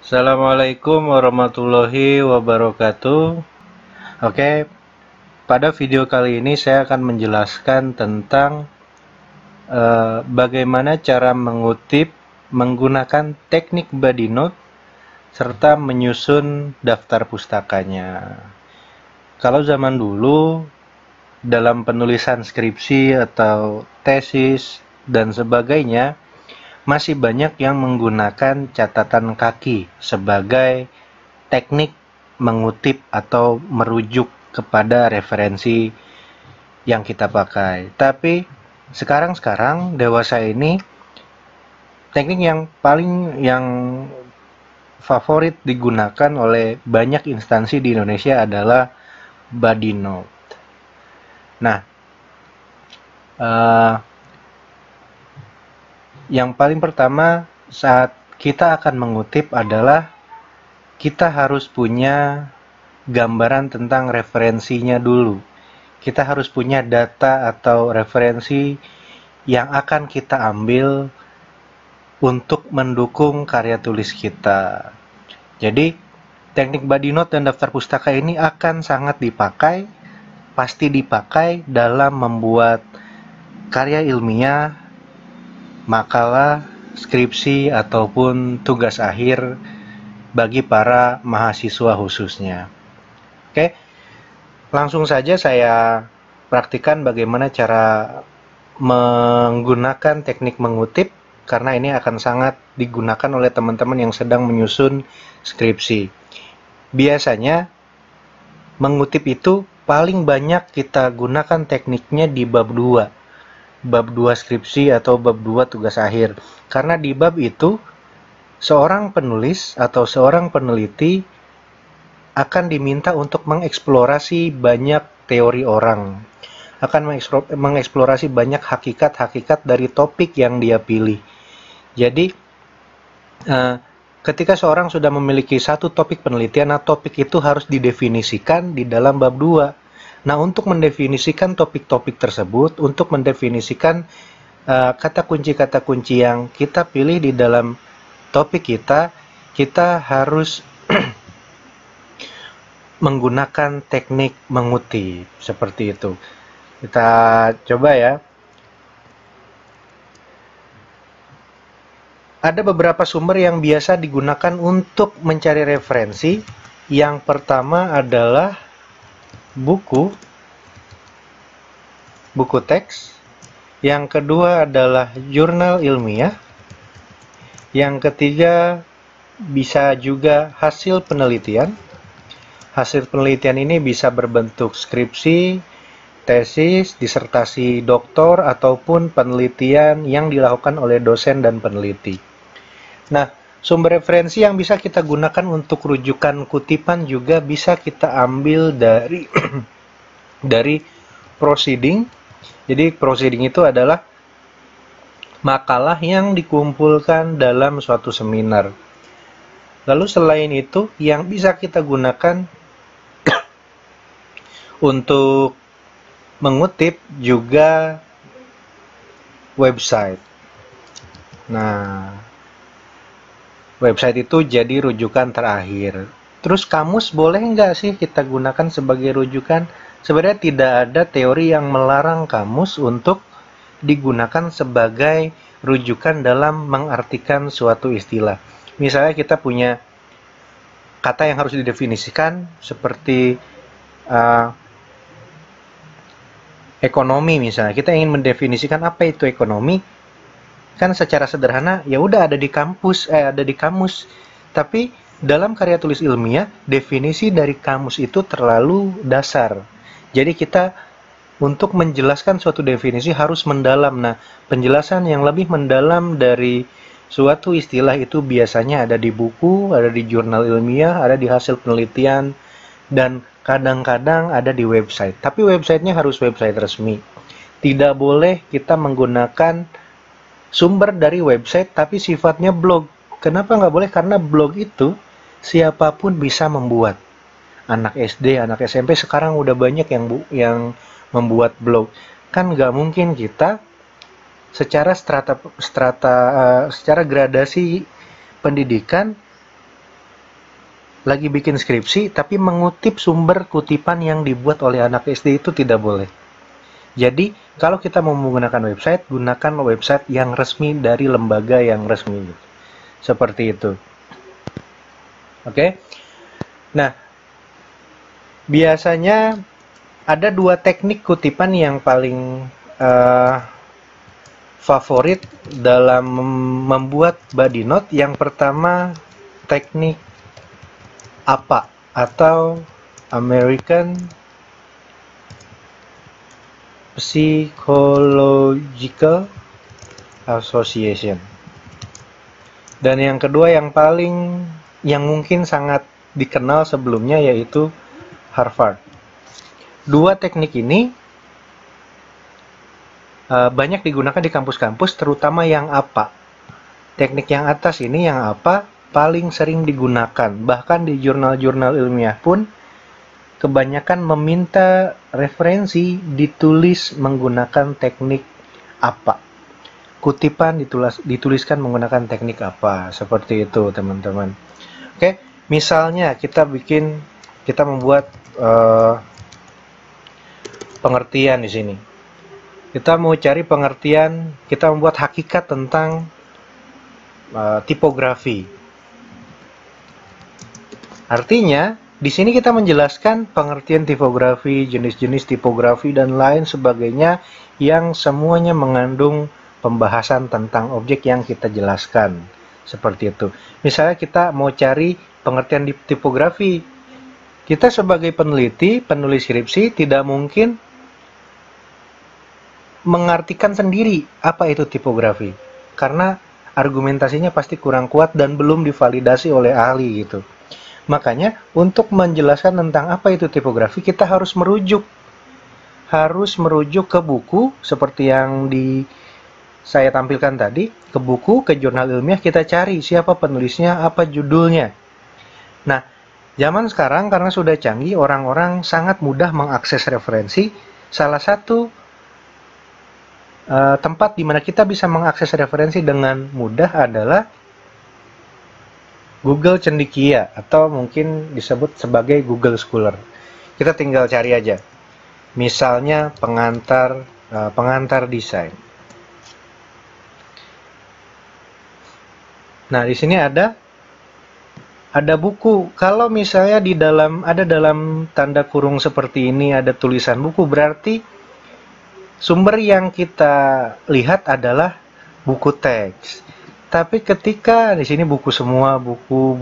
Assalamualaikum warahmatullahi wabarakatuh. Oke, pada video kali ini saya akan menjelaskan tentang bagaimana cara mengutip menggunakan teknik body note serta menyusun daftar pustakanya. Kalau zaman dulu dalam penulisan skripsi atau tesis dan sebagainya masih banyak yang menggunakan catatan kaki sebagai teknik mengutip atau merujuk kepada referensi yang kita pakai. Tapi sekarang dewasa ini teknik yang favorit digunakan oleh banyak instansi di Indonesia adalah body note. Nah, yang paling pertama saat kita akan mengutip adalah kita harus punya gambaran tentang referensinya dulu. Kita harus punya data atau referensi yang akan kita ambil untuk mendukung karya tulis kita. Jadi, teknik body note dan daftar pustaka ini akan sangat dipakai, pasti dipakai dalam membuat karya ilmiah, makalah, skripsi, ataupun tugas akhir bagi para mahasiswa khususnya. Oke, langsung saja saya praktikkan bagaimana cara menggunakan teknik mengutip, karena ini akan sangat digunakan oleh teman-teman yang sedang menyusun skripsi. Biasanya, mengutip itu paling banyak kita gunakan tekniknya di bab 2. Bab 2 skripsi atau bab 2 tugas akhir. Karena di bab itu, seorang penulis atau seorang peneliti akan diminta untuk mengeksplorasi banyak teori orang, akan mengeksplorasi banyak hakikat-hakikat dari topik yang dia pilih. Jadi, ketika seorang sudah memiliki satu topik penelitian, nah topik itu harus didefinisikan di dalam bab 2. Nah, untuk mendefinisikan topik-topik tersebut, untuk mendefinisikan kata kunci yang kita pilih di dalam topik kita harus menggunakan teknik mengutip seperti itu. Kita coba ya. Ada beberapa sumber yang biasa digunakan untuk mencari referensi. Yang pertama adalah buku teks. Yang kedua adalah jurnal ilmiah. Yang ketiga bisa juga hasil penelitian. Hasil penelitian ini bisa berbentuk skripsi, tesis, disertasi doktor, ataupun penelitian yang dilakukan oleh dosen dan peneliti. Nah, sumber referensi yang bisa kita gunakan untuk rujukan kutipan juga bisa kita ambil dari dari proceeding. Jadi proceeding itu adalah makalah yang dikumpulkan dalam suatu seminar. Lalu selain itu, yang bisa kita gunakan untuk mengutip juga website. Nah, website itu jadi rujukan terakhir. Terus kamus boleh nggak sih kita gunakan sebagai rujukan? Sebenarnya tidak ada teori yang melarang kamus untuk digunakan sebagai rujukan dalam mengartikan suatu istilah. Misalnya kita punya kata yang harus didefinisikan seperti ekonomi misalnya. Kita ingin mendefinisikan apa itu ekonomi, kan secara sederhana ya udah ada di kamus. Tapi dalam karya tulis ilmiah, definisi dari kamus itu terlalu dasar. Jadi kita untuk menjelaskan suatu definisi harus mendalam. Nah, penjelasan yang lebih mendalam dari suatu istilah itu biasanya ada di buku, ada di jurnal ilmiah, ada di hasil penelitian, dan kadang-kadang ada di website. Tapi websitenya harus website resmi. Tidak boleh kita menggunakan sumber dari website tapi sifatnya blog. Kenapa nggak boleh? Karena blog itu siapapun bisa membuat. Anak SD, anak SMP sekarang udah banyak yang membuat blog. Kan nggak mungkin kita secara secara gradasi pendidikan lagi bikin skripsi, tapi mengutip sumber kutipan yang dibuat oleh anak SD itu tidak boleh. Jadi, kalau kita mau menggunakan website, gunakan website yang resmi dari lembaga yang resmi. Seperti itu. Oke. Nah, biasanya ada dua teknik kutipan yang paling favorit dalam membuat body note. Yang pertama, teknik APA atau American Psychological Association. Dan yang kedua yang mungkin sangat dikenal sebelumnya yaitu Harvard. Dua teknik ini banyak digunakan di kampus-kampus, terutama yang APA. Teknik yang atas ini, yang APA, paling sering digunakan. Bahkan di jurnal-jurnal ilmiah pun kebanyakan meminta referensi ditulis menggunakan teknik APA. Kutipan dituliskan menggunakan teknik APA. Seperti itu, teman-teman. Oke, misalnya kita membuat pengertian di sini. Kita mau cari pengertian, kita membuat hakikat tentang tipografi. Artinya, di sini kita menjelaskan pengertian tipografi, jenis-jenis tipografi, dan lain sebagainya yang semuanya mengandung pembahasan tentang objek yang kita jelaskan. Seperti itu. Misalnya kita mau cari pengertian tipografi. Kita sebagai peneliti, penulis skripsi, tidak mungkin mengartikan sendiri apa itu tipografi. Karena argumentasinya pasti kurang kuat dan belum divalidasi oleh ahli gitu. Makanya untuk menjelaskan tentang apa itu tipografi, kita harus merujuk ke buku seperti yang saya tampilkan tadi, ke buku, ke jurnal ilmiah, kita cari siapa penulisnya, apa judulnya. Nah, zaman sekarang karena sudah canggih, orang-orang sangat mudah mengakses referensi. Salah satu tempat di mana kita bisa mengakses referensi dengan mudah adalah Google Cendekia atau mungkin disebut sebagai Google Scholar. Kita tinggal cari aja. Misalnya pengantar desain. Nah, di sini ada buku. Kalau misalnya dalam tanda kurung seperti ini ada tulisan buku, berarti sumber yang kita lihat adalah buku teks. Tapi ketika di sini buku semua, buku.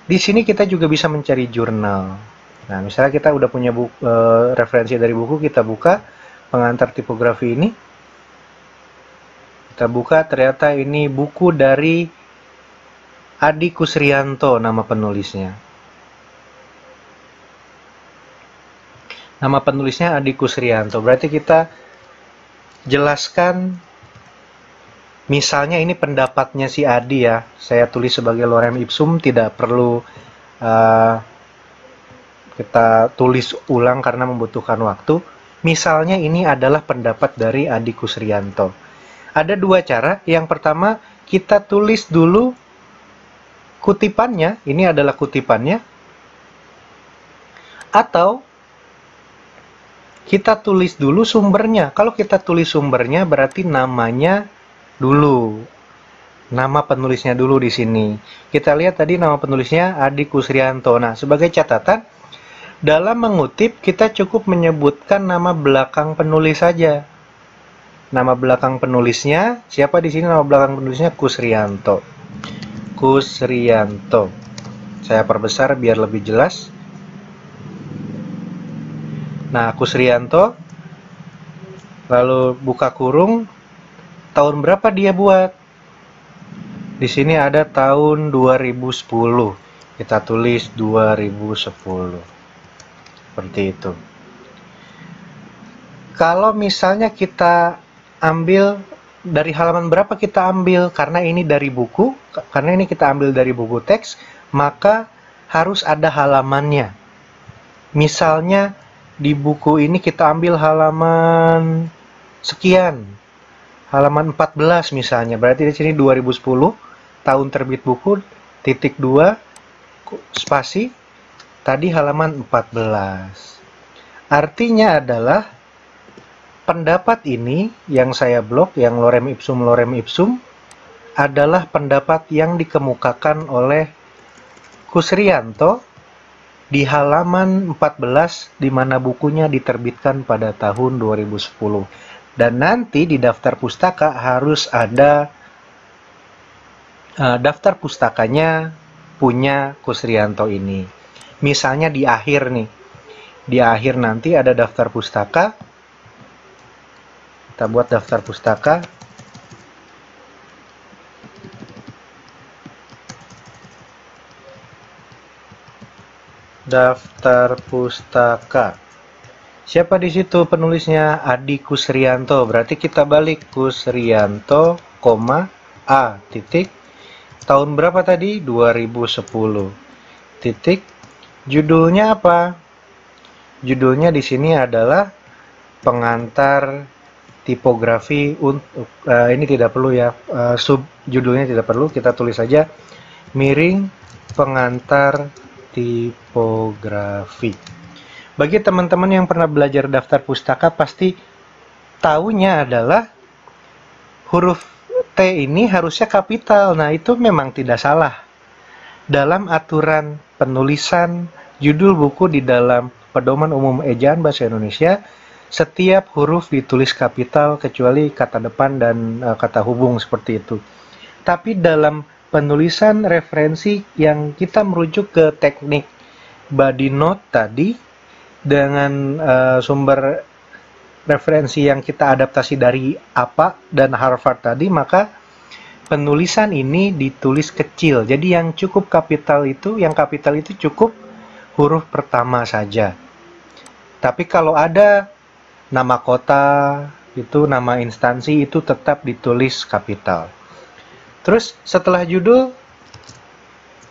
Di sini kita juga bisa mencari jurnal. Nah, misalnya kita udah punya referensi dari buku, kita buka pengantar tipografi ini. Kita buka, ternyata ini buku dari Adi Kusrianto, nama penulisnya. Nama penulisnya Adi Kusrianto. Berarti kita jelaskan, misalnya ini pendapatnya si Adi ya. Saya tulis sebagai lorem ipsum, tidak perlu kita tulis ulang karena membutuhkan waktu. Misalnya ini adalah pendapat dari Adi Kusrianto. Ada dua cara. Yang pertama, kita tulis dulu kutipannya. Ini adalah kutipannya. Atau kita tulis dulu sumbernya. Kalau kita tulis sumbernya berarti namanya dulu. Nama penulisnya dulu di sini. Kita lihat tadi nama penulisnya Adi Kusrianto. Nah, sebagai catatan, dalam mengutip kita cukup menyebutkan nama belakang penulis saja. Nama belakang penulisnya, siapa di sini nama belakang penulisnya? Kusrianto. Kusrianto. Saya perbesar biar lebih jelas. Nah, Kusrianto, lalu buka kurung, tahun berapa dia buat? Di sini ada tahun 2010. Kita tulis 2010. Seperti itu. Kalau misalnya kita ambil dari halaman berapa kita ambil, karena ini dari buku, karena ini kita ambil dari buku teks, maka harus ada halamannya. Misalnya di buku ini kita ambil halaman sekian, halaman 14 misalnya, berarti di sini 2010, tahun terbit buku, titik 2, spasi tadi halaman 14. Artinya adalah pendapat ini yang saya blok, yang lorem ipsum adalah pendapat yang dikemukakan oleh Kusrianto di halaman 14, di mana bukunya diterbitkan pada tahun 2010. Dan nanti di daftar pustaka harus ada daftar pustakanya punya Kusrianto ini. Misalnya di akhir nih, di akhir nanti ada daftar pustaka. Kita buat daftar pustaka. Daftar pustaka. Siapa di situ penulisnya? Adi Kusrianto. Berarti kita balik Kusrianto, A titik. Tahun berapa tadi? 2010. Titik. Judulnya apa? Judulnya di sini adalah pengantar tipografi untuk ini tidak perlu ya, sub judulnya tidak perlu, kita tulis saja miring pengantar tipografi. Bagi teman-teman yang pernah belajar daftar pustaka pasti tahunya adalah huruf T ini harusnya kapital. Nah, itu memang tidak salah. Dalam aturan penulisan judul buku di dalam Pedoman Umum Ejaan Bahasa Indonesia, setiap huruf ditulis kapital kecuali kata depan dan kata hubung seperti itu. Tapi dalam penulisan referensi yang kita merujuk ke teknik body note tadi dengan sumber referensi yang kita adaptasi dari APA dan Harvard tadi, maka penulisan ini ditulis kecil. Jadi yang cukup kapital itu, yang kapital itu cukup huruf pertama saja. Tapi kalau ada nama kota, itu nama instansi, itu tetap ditulis kapital. Terus setelah judul,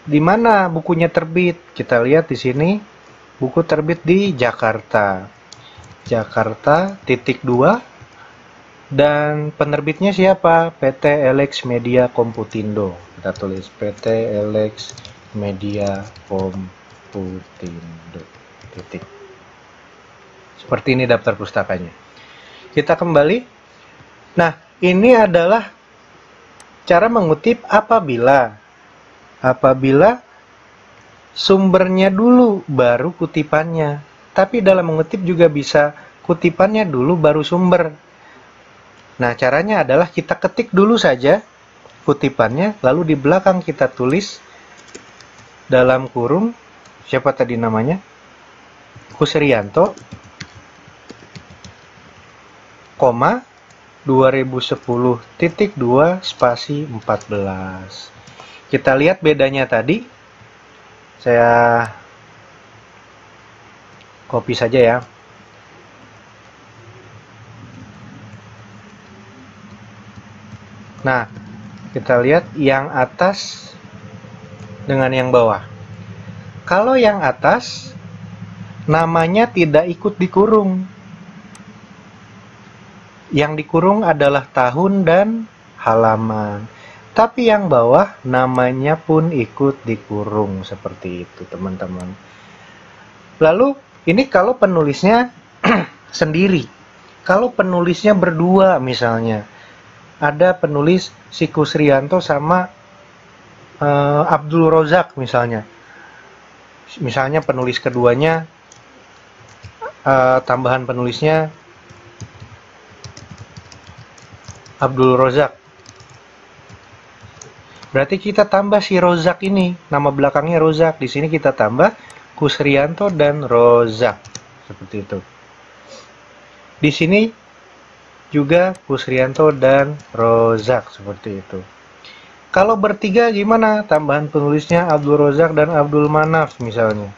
di mana bukunya terbit? Kita lihat di sini, buku terbit di Jakarta. Jakarta, titik 2. Dan penerbitnya siapa? PT Elex Media Komputindo. Kita tulis PT Elex Media Komputindo. Titik. Seperti ini daftar pustakanya. Kita kembali. Nah, ini adalah cara mengutip apabila sumbernya dulu baru kutipannya. Tapi dalam mengutip juga bisa kutipannya dulu baru sumber. Nah, caranya adalah kita ketik dulu saja kutipannya, lalu di belakang kita tulis dalam kurung, siapa tadi namanya? Kusrianto, 2010.2 spasi 14. Kita lihat bedanya tadi. Saya copy saja ya. Nah, kita lihat yang atas dengan yang bawah. Kalau yang atas, namanya tidak ikut dikurung. Yang dikurung adalah tahun dan halaman. Tapi yang bawah, namanya pun ikut dikurung. Seperti itu, teman-teman. Lalu, ini kalau penulisnya sendiri. Kalau penulisnya berdua misalnya. Ada penulis si Kusrianto sama Abdul Rozak misalnya. Misalnya penulis keduanya, tambahan penulisnya Abdul Rozak. Berarti kita tambah si Rozak ini, nama belakangnya Rozak. Di sini kita tambah Kusrianto dan Rozak. Seperti itu. Di sini juga Kusrianto dan Rozak, seperti itu. Kalau bertiga gimana? Tambahan penulisnya Abdul Rozak dan Abdul Manaf misalnya.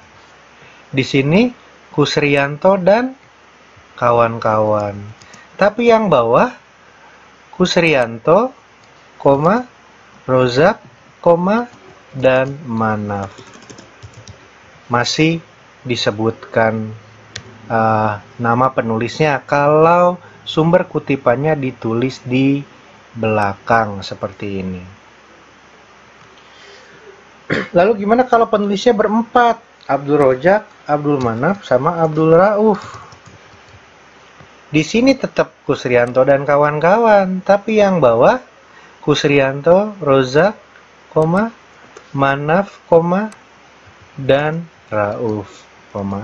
Di sini Kusrianto dan kawan-kawan. Tapi yang bawah Kusrianto, Rozak, dan Manaf. Masih disebutkan nama penulisnya kalau sumber kutipannya ditulis di belakang seperti ini. Lalu gimana kalau penulisnya berempat? Abdul Rojak, Abdul Manaf, sama Abdul Rauf. Di sini tetap Kusrianto dan kawan-kawan, tapi yang bawah Kusrianto, Rozak, Manaf, dan Rauf.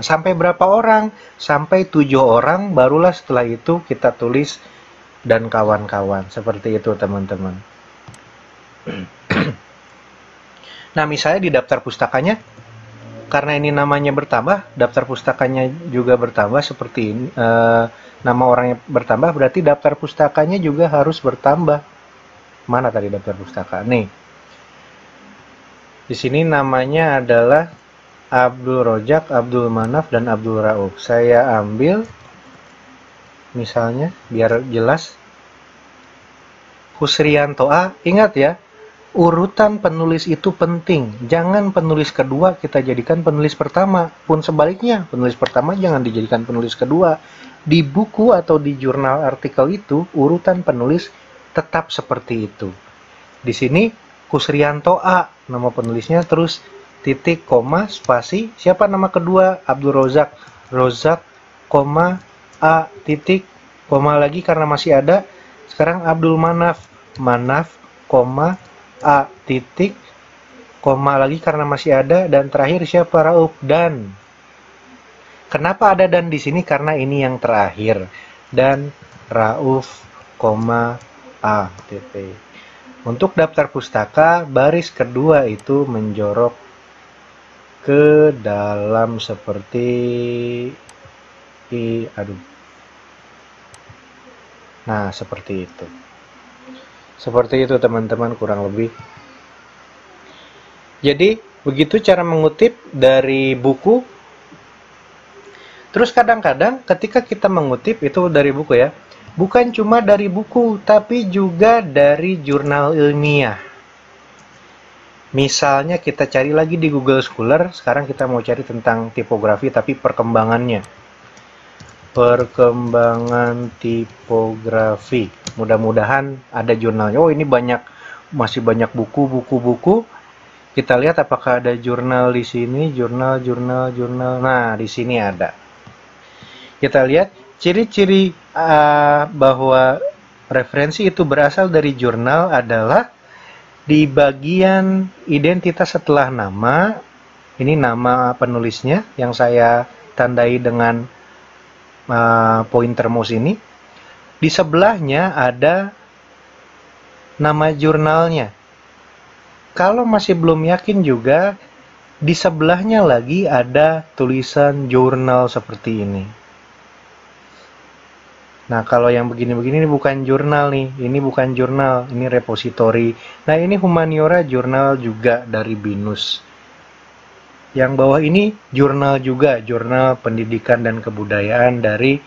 Sampai berapa orang? Sampai 7 orang, barulah setelah itu kita tulis dan kawan-kawan. Seperti itu teman-teman. Nah, misalnya di daftar pustakanya, karena ini namanya bertambah, daftar pustakanya juga bertambah seperti ini. Nama orangnya bertambah, berarti daftar pustakanya juga harus bertambah. Mana tadi daftar pustaka? Nih. Di sini namanya adalah Abdul Rojak, Abdul Manaf, dan Abdul Rauf. Saya ambil, misalnya, biar jelas. Kusrianto A, ingat ya, urutan penulis itu penting. Jangan penulis kedua kita jadikan penulis pertama. Pun sebaliknya, penulis pertama jangan dijadikan penulis kedua. Di buku atau di jurnal artikel itu, urutan penulis tetap seperti itu. Di sini, Kusrianto A, nama penulisnya, terus titik, koma, spasi. Siapa nama kedua? Abdul Rozak. Rozak, koma, A, titik, koma lagi karena masih ada. Sekarang Abdul Manaf. Manaf, koma, A, titik, koma lagi karena masih ada, dan terakhir siapa? Rauf. Dan kenapa ada dan di sini? Karena ini yang terakhir. Dan Rauf, koma, A, titik. Untuk daftar pustaka, baris kedua itu menjorok ke dalam seperti nah, seperti itu. Seperti itu teman-teman, kurang lebih. Jadi, begitu cara mengutip dari buku. Terus kadang-kadang ketika kita mengutip itu dari buku ya, bukan cuma dari buku, tapi juga dari jurnal ilmiah. Misalnya kita cari lagi di Google Scholar, sekarang kita mau cari tentang tipografi, tapi perkembangannya. Perkembangan tipografi. Mudah-mudahan ada jurnalnya. Oh, ini masih banyak buku. Kita lihat apakah ada jurnal di sini, jurnal. Nah, di sini ada. Kita lihat ciri-ciri bahwa referensi itu berasal dari jurnal adalah di bagian identitas setelah nama. Ini nama penulisnya yang saya tandai dengan pointer mouse ini. Di sebelahnya ada nama jurnalnya. Kalau masih belum yakin juga, di sebelahnya lagi ada tulisan jurnal seperti ini. Nah, kalau yang begini-begini ini bukan jurnal nih. Ini bukan jurnal, ini repositori. Nah, ini Humaniora jurnal juga dari BINUS. Yang bawah ini jurnal juga, jurnal pendidikan dan kebudayaan dari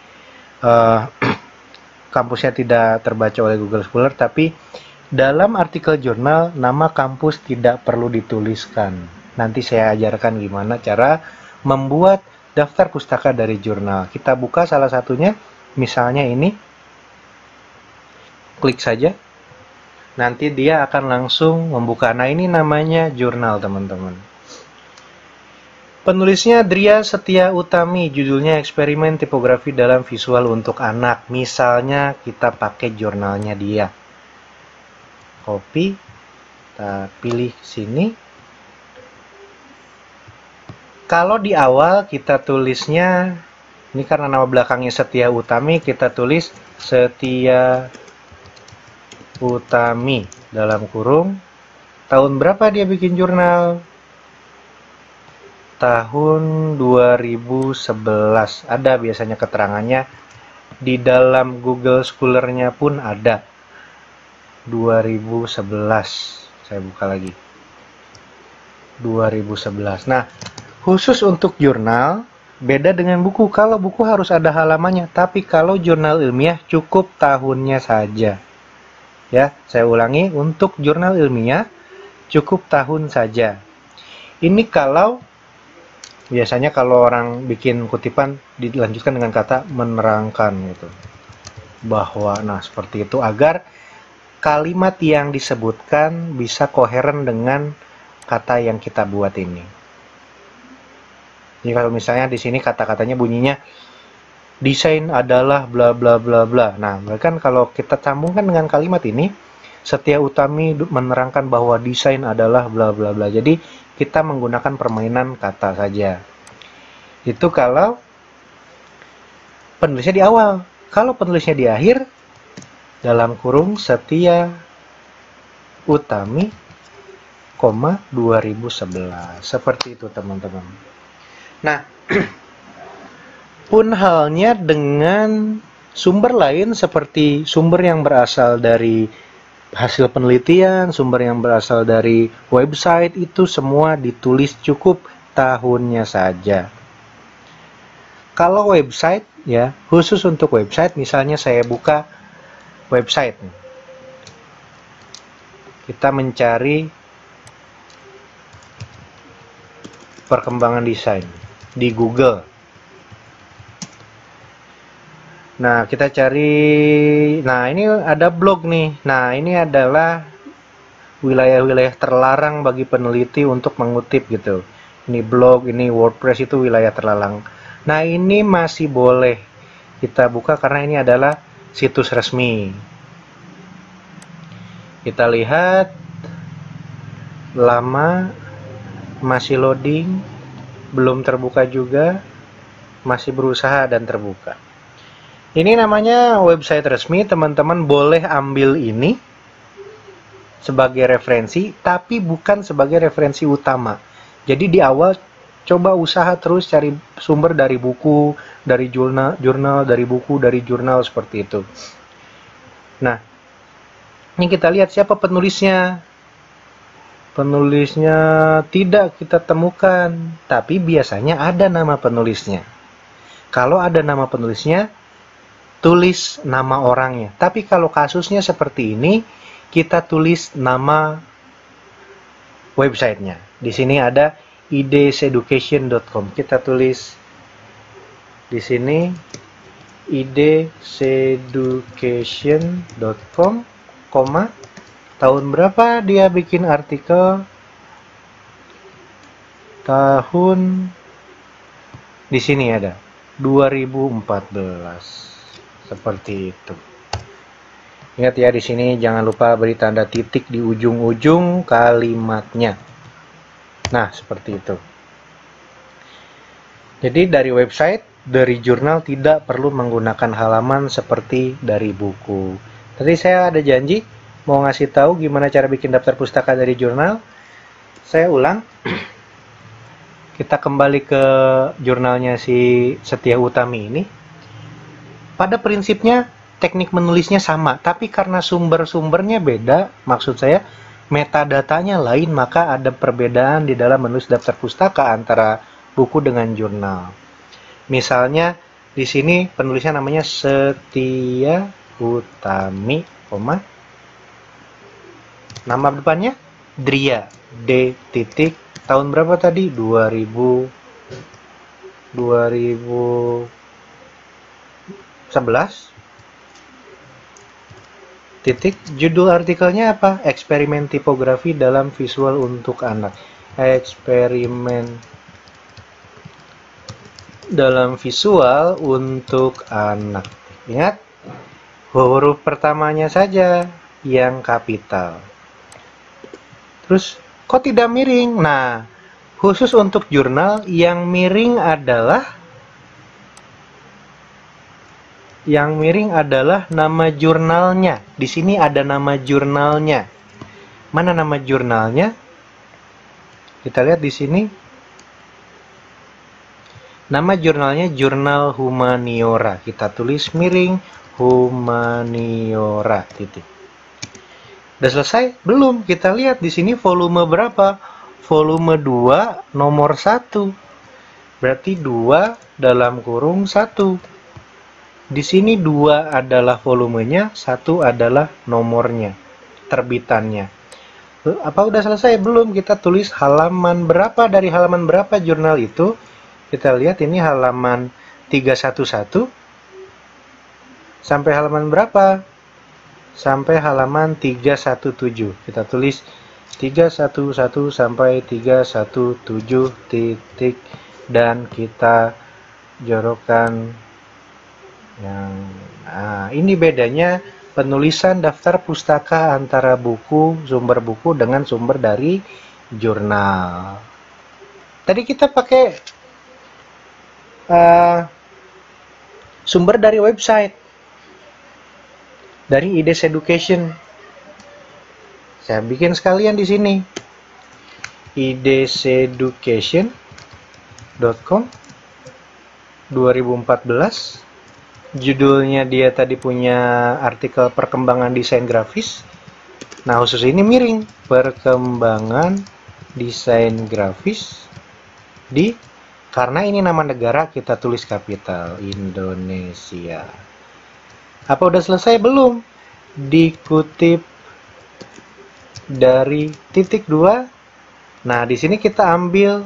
kampusnya tidak terbaca oleh Google Scholar, tapi dalam artikel jurnal nama kampus tidak perlu dituliskan. Nanti saya ajarkan gimana cara membuat daftar pustaka dari jurnal. Kita buka salah satunya, misalnya ini. Klik saja. Nanti dia akan langsung membuka. Nah, ini namanya jurnal, teman-teman. Penulisnya Dria Setia Utami, judulnya Eksperimen Tipografi dalam Visual untuk Anak. Misalnya kita pakai jurnalnya dia. Copy, kita pilih sini. Kalau di awal kita tulisnya, ini karena nama belakangnya Setia Utami, kita tulis Setia Utami dalam kurung. Tahun berapa dia bikin jurnal? Tahun 2011. Ada biasanya keterangannya. Di dalam Google Scholar-nya pun ada. 2011. Saya buka lagi. 2011. Nah, khusus untuk jurnal, beda dengan buku. Kalau buku harus ada halamannya. Tapi kalau jurnal ilmiah cukup tahunnya saja. Ya, saya ulangi. Untuk jurnal ilmiah cukup tahun saja. Ini kalau biasanya kalau orang bikin kutipan dilanjutkan dengan kata menerangkan gitu. Bahwa seperti itu agar kalimat yang disebutkan bisa koheren dengan kata yang kita buat ini. Jadi kalau misalnya di sini kata-katanya bunyinya desain adalah bla bla bla bla. Nah, kan kalau kita sambungkan dengan kalimat ini, Setia Utami menerangkan bahwa desain adalah bla bla bla. Jadi kita menggunakan permainan kata saja. Itu kalau penulisnya di awal. Kalau penulisnya di akhir, dalam kurung Setia Utami, 2011. Seperti itu teman-teman. Nah, pun halnya dengan sumber lain seperti sumber yang berasal dari hasil penelitian, sumber yang berasal dari website, itu semua ditulis cukup tahunnya saja. Kalau website ya, khusus untuk website, misalnya saya buka website. Kita mencari perkembangan desain di Google. Nah, kita cari, nah ini ada blog nih. Nah, ini adalah wilayah-wilayah terlarang bagi peneliti untuk mengutip gitu. Ini blog, ini WordPress, itu wilayah terlarang. Nah, ini masih boleh kita buka karena ini adalah situs resmi. Kita lihat, lama, masih loading, belum terbuka juga, masih berusaha dan terbuka. Ini namanya website resmi, teman-teman boleh ambil ini sebagai referensi, tapi bukan sebagai referensi utama. Jadi di awal coba usaha terus cari sumber dari buku, dari jurnal, dari buku, dari jurnal, seperti itu. Nah, ini kita lihat siapa penulisnya. Penulisnya tidak kita temukan, tapi biasanya ada nama penulisnya. Kalau ada nama penulisnya, tulis nama orangnya. Tapi kalau kasusnya seperti ini, kita tulis nama websitenya. Di sini ada idseducation.com. Kita tulis di sini idseducation.com, tahun berapa dia bikin artikel, tahun di sini ada 2014. Seperti itu. Ingat ya, di sini jangan lupa beri tanda titik di ujung-ujung kalimatnya. Nah, seperti itu. Jadi dari website, dari jurnal tidak perlu menggunakan halaman seperti dari buku. Tadi saya ada janji mau ngasih tahu gimana cara bikin daftar pustaka dari jurnal. Saya ulang. Kita kembali ke jurnalnya si Setia Utami ini. Pada prinsipnya teknik menulisnya sama, tapi karena sumber-sumbernya beda, maksud saya metadatanya lain, maka ada perbedaan di dalam menulis daftar pustaka antara buku dengan jurnal. Misalnya di sini penulisnya namanya Setia Utami, nama depannya Dria, D titik, tahun berapa tadi? 2011. Titik, judul artikelnya apa? Eksperimen tipografi dalam visual untuk anak. Eksperimen dalam visual untuk anak. Ingat, huruf pertamanya saja yang kapital. Terus, kok tidak miring? Nah, khusus untuk jurnal, yang miring adalah nama jurnalnya. Di sini ada nama jurnalnya. Mana nama jurnalnya? Kita lihat di sini. Nama jurnalnya Jurnal Humaniora. Kita tulis miring Humaniora. Titik. Udah selesai? Belum. Kita lihat di sini volume berapa? Volume 2 nomor 1. Berarti 2 dalam kurung 1. Di sini 2 adalah volumenya, 1 adalah nomornya, terbitannya. Apa udah selesai? Belum. Kita tulis halaman berapa, dari halaman berapa jurnal itu. Kita lihat ini halaman 311. Sampai halaman berapa? Sampai halaman 317. Kita tulis 311 sampai 317 titik, dan kita jorokkan yang ini bedanya penulisan daftar pustaka antara buku, sumber buku dengan sumber dari jurnal. Tadi kita pakai sumber dari website, dari IDES Education. Saya bikin sekalian di sini, ideseducation.com 2014. Judulnya dia tadi punya artikel perkembangan desain grafis. Nah, khusus ini miring, perkembangan desain grafis karena ini nama negara, kita tulis kapital Indonesia. Apa udah selesai? Belum. Dikutip dari titik 2. Nah, di sini kita ambil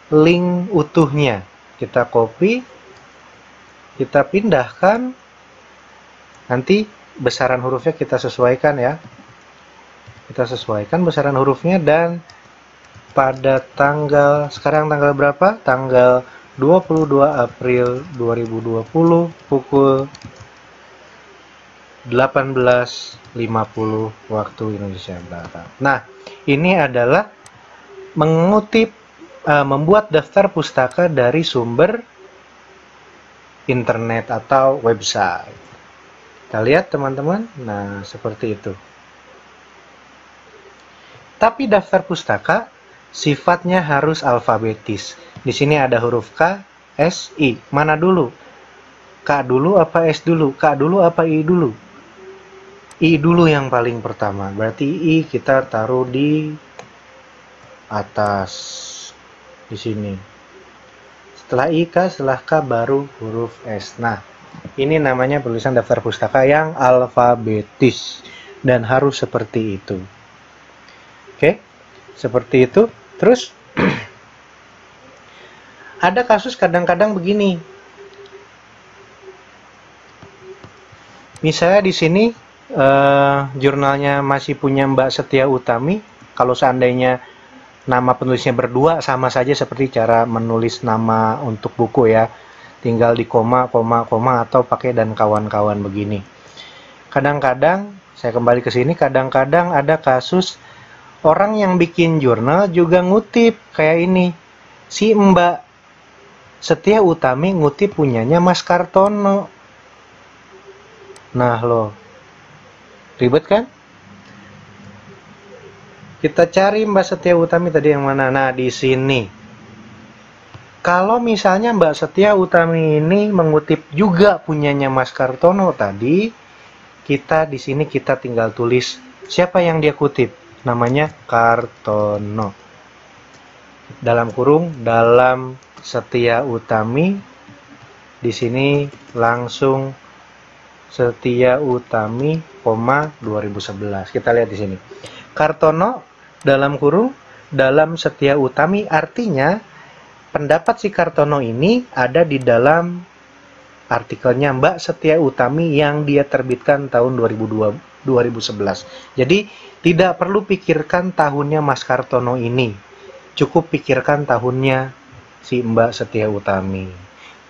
link utuhnya. Kita copy, kita pindahkan. Nanti besaran hurufnya kita sesuaikan ya. Kita sesuaikan besaran hurufnya, dan pada sekarang tanggal berapa? Tanggal 22 April 2020 pukul 18.50 waktu Indonesia Barat. Nah, ini adalah membuat daftar pustaka dari sumber internet atau website. Kita lihat teman-teman. Nah, seperti itu. Tapi daftar pustaka sifatnya harus alfabetis. Di sini ada huruf K, S, I. Mana dulu? K dulu apa S dulu? K dulu apa I dulu? I dulu yang paling pertama. Berarti I kita taruh di atas. Di sini. Setelah I, K, setelah K baru huruf S. Nah, ini namanya penulisan daftar pustaka yang alfabetis. Dan harus seperti itu. Oke, seperti itu. Terus, ada kasus kadang-kadang begini. Misalnya di sini, jurnalnya masih punya Mbak Setia Utami. Kalau seandainya nama penulisnya berdua, sama saja seperti cara menulis nama untuk buku ya. Tinggal di koma, atau pakai dan kawan-kawan begini. Kadang-kadang, saya kembali ke sini, kadang-kadang ada kasus orang yang bikin jurnal juga ngutip kayak ini. Si Mbak Setia Utami ngutip punyanya Mas Kartono. Nah loh, ribet kan? Kita cari Mbak Setia Utami tadi yang mana? Nah, di sini. Kalau misalnya Mbak Setia Utami ini mengutip juga punyanya Mas Kartono tadi, kita di sini kita tinggal tulis siapa yang dia kutip. Namanya Kartono. Dalam kurung, dalam Setia Utami. Di sini langsung Setia Utami, 2011. Kita lihat di sini. Kartono dalam kurung, dalam Setia Utami, artinya pendapat si Kartono ini ada di dalam artikelnya Mbak Setia Utami yang dia terbitkan tahun 2011. Jadi tidak perlu pikirkan tahunnya Mas Kartono ini. Cukup pikirkan tahunnya si Mbak Setia Utami.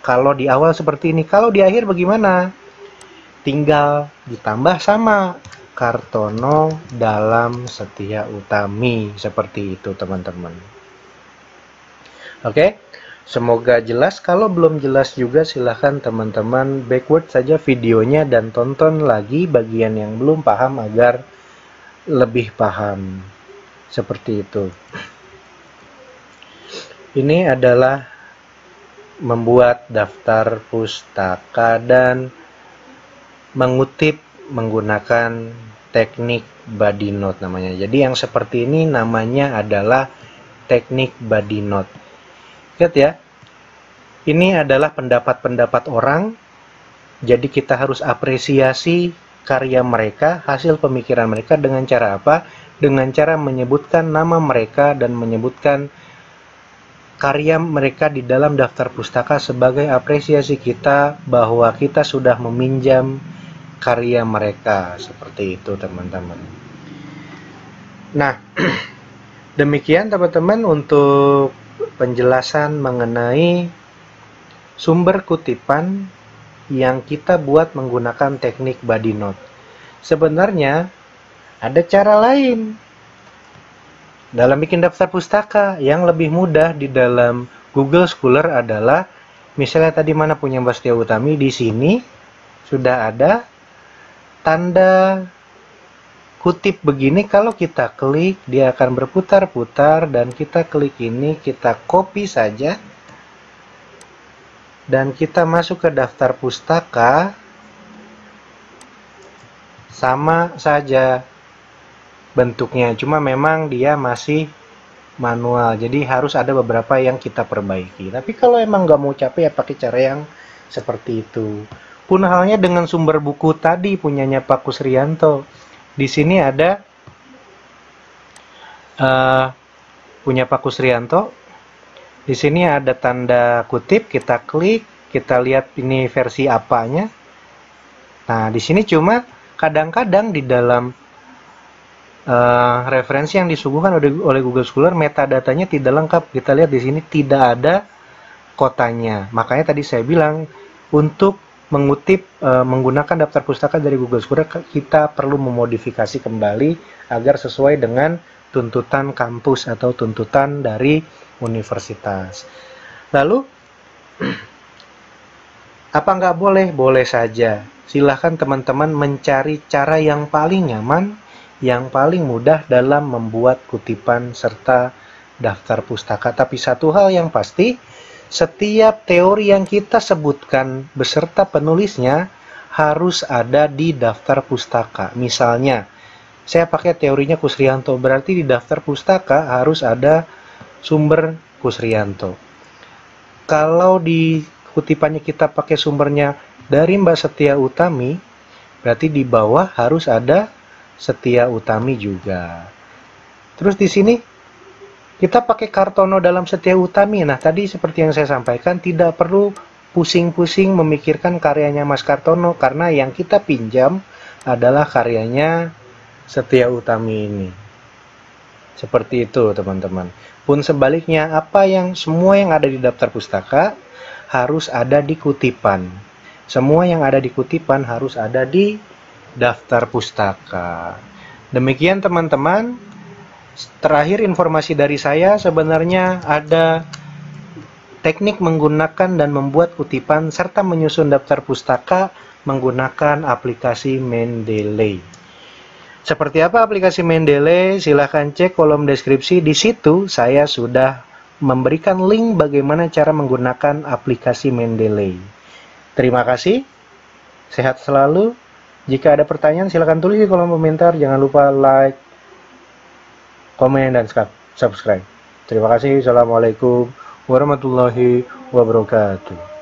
Kalau di awal seperti ini, kalau di akhir bagaimana? Tinggal ditambah sama Kartono dalam Setia Utami. Seperti itu teman-teman. Oke, semoga jelas. Kalau belum jelas juga silahkan teman-teman backward saja videonya dan tonton lagi bagian yang belum paham agar lebih paham. Seperti itu. Ini adalah membuat daftar pustaka dan mengutip menggunakan teknik body note namanya. Jadi yang seperti ini namanya adalah teknik body note. Lihat ya, ini adalah pendapat-pendapat orang. Jadi kita harus apresiasi karya mereka, hasil pemikiran mereka dengan cara apa? Dengan cara menyebutkan nama mereka dan menyebutkan karya mereka di dalam daftar pustaka sebagai apresiasi kita bahwa kita sudah meminjam karya mereka. Seperti itu teman-teman. Nah, Demikian teman-teman untuk penjelasan mengenai sumber kutipan yang kita buat menggunakan teknik body note. Sebenarnya ada cara lain dalam bikin daftar pustaka yang lebih mudah di dalam Google Scholar adalah, misalnya tadi mana punya Mbak Setia Utami, di sini sudah ada tanda kutip begini. Kalau kita klik, dia akan berputar-putar, dan kita klik ini, kita copy saja, dan kita masuk ke daftar pustaka. Sama saja bentuknya, cuma memang dia masih manual, jadi harus ada beberapa yang kita perbaiki. Tapi kalau emang nggak mau capek, ya pakai cara yang seperti itu. Pun halnya dengan sumber buku tadi punyanya Pak Kusrianto. Di sini ada punya Pak Kusrianto. Di sini ada tanda kutip, kita klik, kita lihat ini versi apanya. Nah, di sini cuma kadang-kadang di dalam referensi yang disuguhkan oleh Google Scholar, metadatanya tidak lengkap. Kita lihat di sini tidak ada kotanya. Makanya tadi saya bilang untuk mengutip menggunakan daftar pustaka dari Google Scholar, kita perlu memodifikasi kembali agar sesuai dengan tuntutan kampus atau tuntutan dari universitas. Lalu apa nggak boleh? Boleh saja. Silahkan teman-teman mencari cara yang paling nyaman, yang paling mudah dalam membuat kutipan serta daftar pustaka. Tapi satu hal yang pasti, setiap teori yang kita sebutkan beserta penulisnya harus ada di daftar pustaka. Misalnya, saya pakai teorinya Kusrianto, berarti di daftar pustaka harus ada sumber Kusrianto. Kalau di kutipannya kita pakai sumbernya dari Mbak Setia Utami, berarti di bawah harus ada Setia Utami juga. Terus di sini kita pakai Kartono dalam Setia Utami. Nah, tadi seperti yang saya sampaikan, tidak perlu pusing-pusing memikirkan karyanya Mas Kartono, karena yang kita pinjam adalah karyanya Setia Utami ini. Seperti itu, teman-teman. Pun sebaliknya, semua yang ada di daftar pustaka harus ada di kutipan. Semua yang ada di kutipan harus ada di daftar pustaka. Demikian, teman-teman. Terakhir informasi dari saya, sebenarnya ada teknik menggunakan dan membuat kutipan serta menyusun daftar pustaka menggunakan aplikasi Mendeley. Seperti apa aplikasi Mendeley? Silahkan cek kolom deskripsi. Di situ saya sudah memberikan link bagaimana cara menggunakan aplikasi Mendeley. Terima kasih. Sehat selalu. Jika ada pertanyaan, silahkan tulis di kolom komentar. Jangan lupa like, komen, dan subscribe. Terima kasih. Assalamualaikum warahmatullahi wabarakatuh.